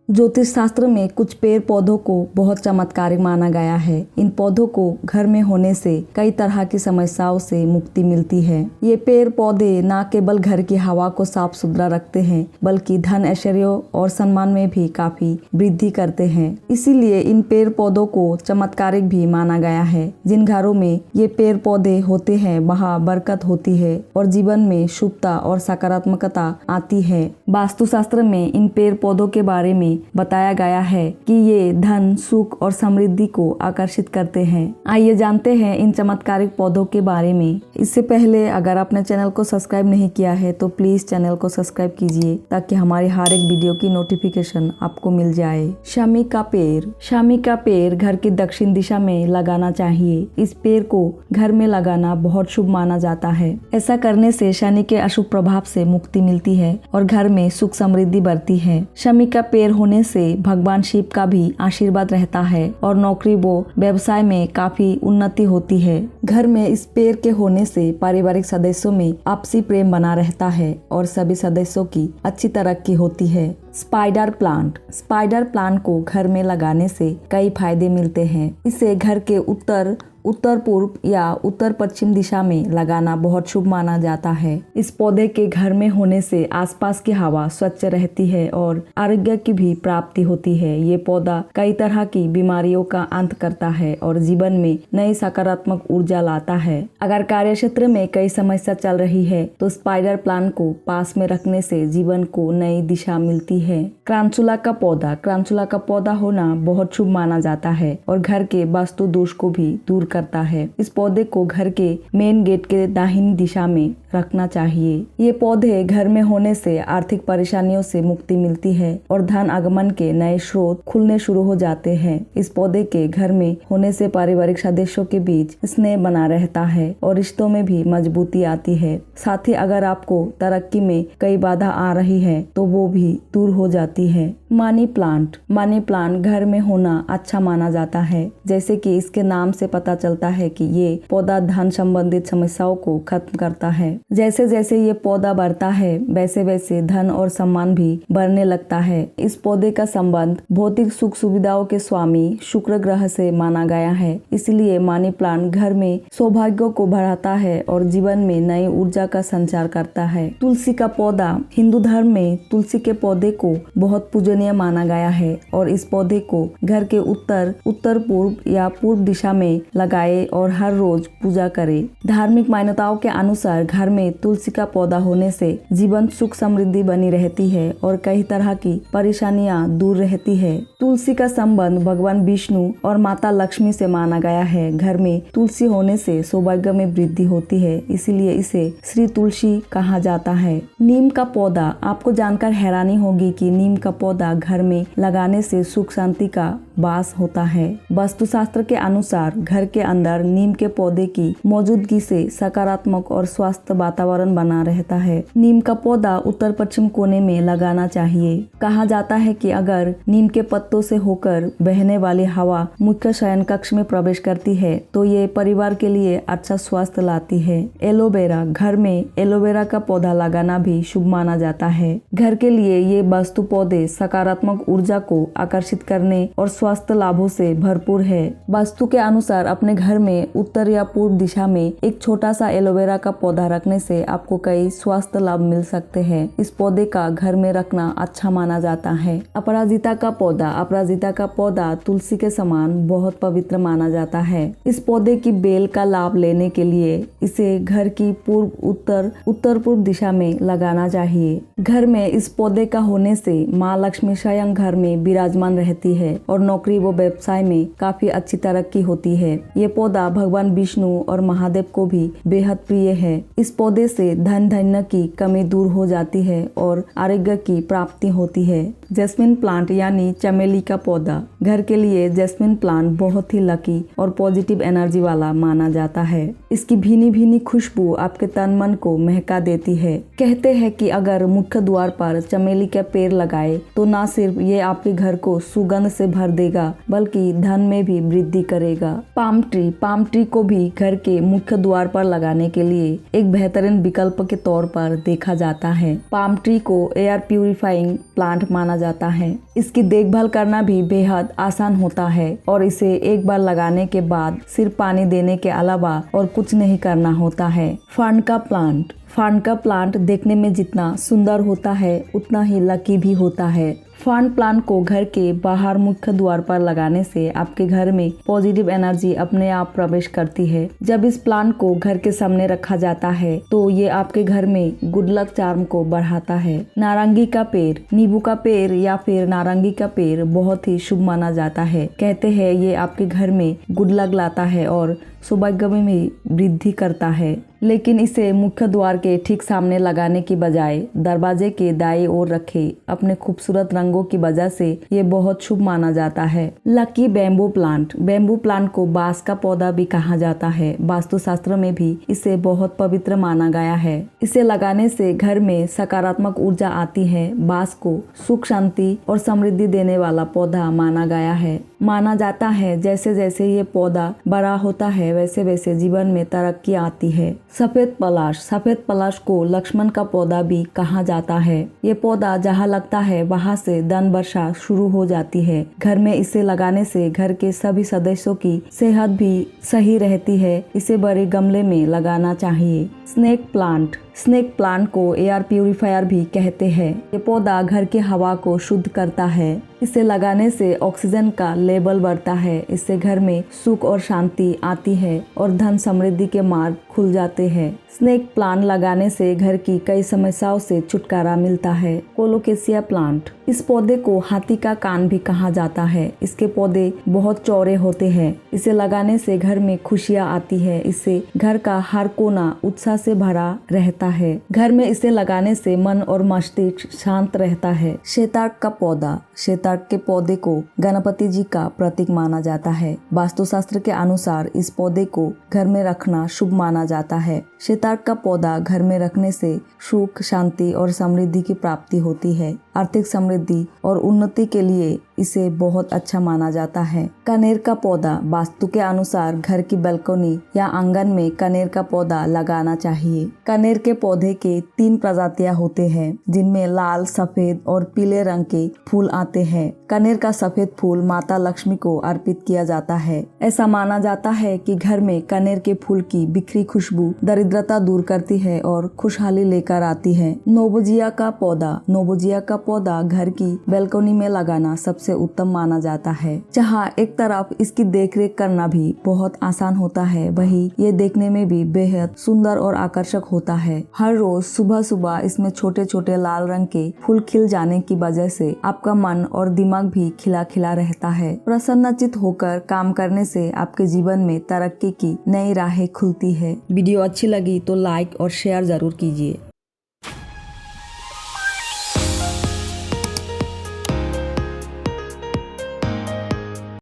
ज्योतिष शास्त्र में कुछ पेड़ पौधों को बहुत चमत्कारिक माना गया है। इन पौधों को घर में होने से कई तरह की समस्याओं से मुक्ति मिलती है। ये पेड़ पौधे न केवल घर की हवा को साफ सुथरा रखते हैं, बल्कि धन ऐश्वर्य और सम्मान में भी काफी वृद्धि करते हैं। इसीलिए इन पेड़ पौधों को चमत्कारिक भी माना गया है। जिन घरों में ये पेड़ पौधे होते हैं वहाँ बरकत होती है और जीवन में शुभता और सकारात्मकता आती है। वास्तुशास्त्र में इन पेड़ पौधों के बारे में बताया गया है कि ये धन, सुख और समृद्धि को आकर्षित करते हैं। आइए जानते हैं इन चमत्कारिक पौधों के बारे में। इससे पहले अगर आपने चैनल को सब्सक्राइब नहीं किया है तो प्लीज चैनल को सब्सक्राइब कीजिए ताकि हमारी हर एक वीडियो की नोटिफिकेशन आपको मिल जाए। शमी का पेड़। शमी का पेड़ घर की दक्षिण दिशा में लगाना चाहिए। इस पेड़ को घर में लगाना बहुत शुभ माना जाता है। ऐसा करने से शनि के अशुभ प्रभाव से मुक्ति मिलती है और घर में सुख समृद्धि बढ़ती है। शमी का पेड़ होने से भगवान शिव का भी आशीर्वाद रहता है और नौकरी व व्यवसाय में काफी उन्नति होती है। घर में इस पेड़ के होने से पारिवारिक सदस्यों में आपसी प्रेम बना रहता है और सभी सदस्यों की अच्छी तरक्की होती है। Spider plant. स्पाइडर प्लांट को घर में लगाने से कई फायदे मिलते हैं। इसे घर के उत्तर पूर्व या उत्तर पश्चिम दिशा में लगाना बहुत शुभ माना जाता है। इस पौधे के घर में होने से आसपास की हवा स्वच्छ रहती है और आरोग्य की भी प्राप्ति होती है। ये पौधा कई तरह की बीमारियों का अंत करता है और जीवन में नई सकारात्मक ऊर्जा लाता है। अगर कार्य क्षेत्र में कई समस्या चल रही है तो स्पाइडर प्लांट को पास में रखने से जीवन को नई दिशा मिलती है। क्रांसुला का पौधा। क्रांसुला का पौधा होना बहुत शुभ माना जाता है और घर के वास्तु दोष को भी दूर करता है। इस पौधे को घर के मेन गेट के दाहिनी दिशा में रखना चाहिए। ये पौधे घर में होने से आर्थिक परेशानियों से मुक्ति मिलती है और धन आगमन के नए स्रोत खुलने शुरू हो जाते हैं। इस पौधे के घर में होने से पारिवारिक सदस्यों के बीच स्नेह बना रहता है और रिश्तों में भी मजबूती आती है। साथ ही अगर आपको तरक्की में कई बाधा आ रही है तो वो भी दूर हो जाती है। Money plant. मनी प्लांट घर में होना अच्छा माना जाता है। जैसे कि इसके नाम से पता चलता है कि ये पौधा धन संबंधित समस्याओं को खत्म करता है। जैसे जैसे ये पौधा बढ़ता है वैसे वैसे धन और सम्मान भी बढ़ने लगता है। इस पौधे का संबंध भौतिक सुख सुविधाओं के स्वामी शुक्र ग्रह से माना गया है। इसलिए मनी प्लांट घर में सौभाग्य को बढ़ाता है और जीवन में नई ऊर्जा का संचार करता है। तुलसी का पौधा। हिंदू धर्म में तुलसी के पौधे को बहुत पूजनीय माना गया है और इस पौधे को घर के उत्तर पूर्व या पूर्व दिशा में लगाए और हर रोज पूजा करे। धार्मिक मान्यताओं के अनुसार घर में तुलसी का पौधा होने से जीवन सुख समृद्धि बनी रहती है और कई तरह की परेशानियां दूर रहती है। तुलसी का संबंध भगवान विष्णु और माता लक्ष्मी से माना गया है। घर में तुलसी होने से सौभाग्य में वृद्धि होती है, इसीलिए इसे श्री तुलसी कहा जाता है। नीम का पौधा। आपको जानकर हैरानी होगी कि नीम का पौधा घर में लगाने से सुख शांति का वास होता है। वास्तुशास्त्र के अनुसार घर के अंदर नीम के पौधे की मौजूदगी से सकारात्मक और स्वस्थ वातावरण बना रहता है। नीम का पौधा उत्तर पश्चिम कोने में लगाना चाहिए। कहा जाता है कि अगर नीम के पत्तों से होकर बहने वाली हवा मुख्य शयन कक्ष में प्रवेश करती है तो ये परिवार के लिए अच्छा स्वास्थ्य लाती है। एलोवेरा। घर में एलोवेरा का पौधा लगाना भी शुभ माना जाता है। घर के लिए ये वास्तु पौधे सकारात्मक ऊर्जा को आकर्षित करने और स्वास्थ्य लाभों से भरपूर है। वास्तु के अनुसार अपने घर में उत्तर या पूर्व दिशा में एक छोटा सा एलोवेरा का पौधा रखने से आपको कई स्वास्थ्य लाभ मिल सकते हैं। इस पौधे का घर में रखना अच्छा माना जाता है। अपराजिता का पौधा। अपराजिता का पौधा तुलसी के समान बहुत पवित्र माना जाता है। इस पौधे की बेल का लाभ लेने के लिए इसे घर की उत्तर पूर्व दिशा में लगाना चाहिए। घर में इस पौधे का होने से माँ लक्ष्मी स्वयं घर में विराजमान रहती है और नौकरी व व्यवसाय में काफी अच्छी तरक्की होती है। ये पौधा भगवान विष्णु और महादेव को भी बेहद प्रिय है। इस पौधे से धन धान्य की कमी दूर हो जाती है और आरोग्य की प्राप्ति होती है। जैस्मिन प्लांट यानी चमेली का पौधा। घर के लिए जैस्मिन प्लांट बहुत ही लकी और पॉजिटिव एनर्जी वाला माना जाता है। इसकी भीनी भीनी खुशबू आपके तन मन को महका देती है। कहते हैं कि अगर मुख्य द्वार पर चमेली का पेड़ लगाए तो न सिर्फ ये आपके घर को सुगंध से भर देगा बल्कि धन में भी वृद्धि करेगा। Palm tree. पाम ट्री को भी घर के मुख्य द्वार पर लगाने के लिए एक बेहतरीन विकल्प के तौर पर देखा जाता है। पाम ट्री को एयर प्यूरिफाइंग प्लांट माना जाता है। इसकी देखभाल करना भी बेहद आसान होता है और इसे एक बार लगाने के बाद सिर्फ पानी देने के अलावा और कुछ नहीं करना होता है। फर्न का प्लांट। फर्न का प्लांट देखने में जितना सुंदर होता है उतना ही लकी भी होता है। फर्न प्लांट को घर के बाहर मुख्य द्वार पर लगाने से आपके घर में पॉजिटिव एनर्जी अपने आप प्रवेश करती है। जब इस प्लांट को घर के सामने रखा जाता है तो ये आपके घर में गुड लक चार्म को बढ़ाता है। नारंगी का पेड़। नींबू का पेड़ या फिर नारंगी का पेड़ बहुत ही शुभ माना जाता है। कहते हैं ये आपके घर में गुड लक लाता है और सौभाग्य में वृद्धि करता है। लेकिन इसे मुख्य द्वार के ठीक सामने लगाने की बजाय दरवाजे के दाएं ओर रखें। अपने खूबसूरत रंगों की वजह से ये बहुत शुभ माना जाता है। Lucky bamboo plant. Bamboo plant को बांस का पौधा भी कहा जाता है। वास्तुशास्त्र में भी इसे बहुत पवित्र माना गया है। इसे लगाने से घर में सकारात्मक ऊर्जा आती है। बांस को सुख, शांति और समृद्धि देने वाला पौधा माना गया है। माना जाता है जैसे जैसे ये पौधा बड़ा होता है वैसे वैसे जीवन में तरक्की आती है। सफेद पलाश। सफेद पलाश को लक्ष्मण का पौधा भी कहा जाता है। ये पौधा जहाँ लगता है वहाँ से धन वर्षा शुरू हो जाती है। घर में इसे लगाने से घर के सभी सदस्यों की सेहत भी सही रहती है। इसे बड़े गमले में लगाना चाहिए। Snake plant. स्नेक प्लांट को एयर प्यूरिफायर भी कहते हैं। ये पौधा घर की हवा को शुद्ध करता है। इसे लगाने से ऑक्सीजन का लेवल बढ़ता है। इससे घर में सुख और शांति आती है और धन समृद्धि के मार्ग खुल जाते हैं। स्नेक प्लांट लगाने से घर की कई समस्याओं से छुटकारा मिलता है। Colocasia plant. इस पौधे को हाथी का कान भी कहा जाता है। इसके पौधे बहुत चौड़े होते हैं। इसे लगाने से घर में खुशियाँ आती है। इससे घर का हर कोना उत्साह से भरा रहता है। घर में इसे लगाने से मन और मस्तिष्क शांत रहता है। शैतार्क का पौधा। शैतार्क के पौधे को गणपति जी का प्रतीक माना जाता है। वास्तुशास्त्र के अनुसार इस पौधे को घर में रखना शुभ माना जाता है। शैतार्क का पौधा घर में रखने से सुख, शांति और समृद्धि की प्राप्ति होती है। आर्थिक समृद्धि और उन्नति के लिए इसे बहुत अच्छा माना जाता है। कनेर का पौधा। वास्तु के अनुसार घर की बालकनी या आंगन में कनेर का पौधा लगाना चाहिए। कनेर के पौधे के 3 प्रजातियां होते हैं जिनमें लाल, सफेद और पीले रंग के फूल आते हैं। कनेर का सफेद फूल माता लक्ष्मी को अर्पित किया जाता है। ऐसा माना जाता है कि घर में कनेर के फूल की बिखरी खुशबू दरिद्रता दूर करती है और खुशहाली लेकर आती है। नोबोजिया का पौधा। नोबोजिया का पौधा घर की बालकनी में लगाना सबसे उत्तम माना जाता है। जहाँ एक तरफ इसकी देखरेख करना भी बहुत आसान होता है, वहीं ये देखने में भी बेहद सुंदर और आकर्षक होता है। हर रोज सुबह सुबह इसमें छोटे छोटे लाल रंग के फूल खिल जाने की वजह से आपका मन और दिमाग भी खिला खिला रहता है। प्रसन्नचित होकर काम करने से आपके जीवन में तरक्की की नई राहें खुलती है। वीडियो अच्छी लगी तो लाइक और शेयर जरूर कीजिए।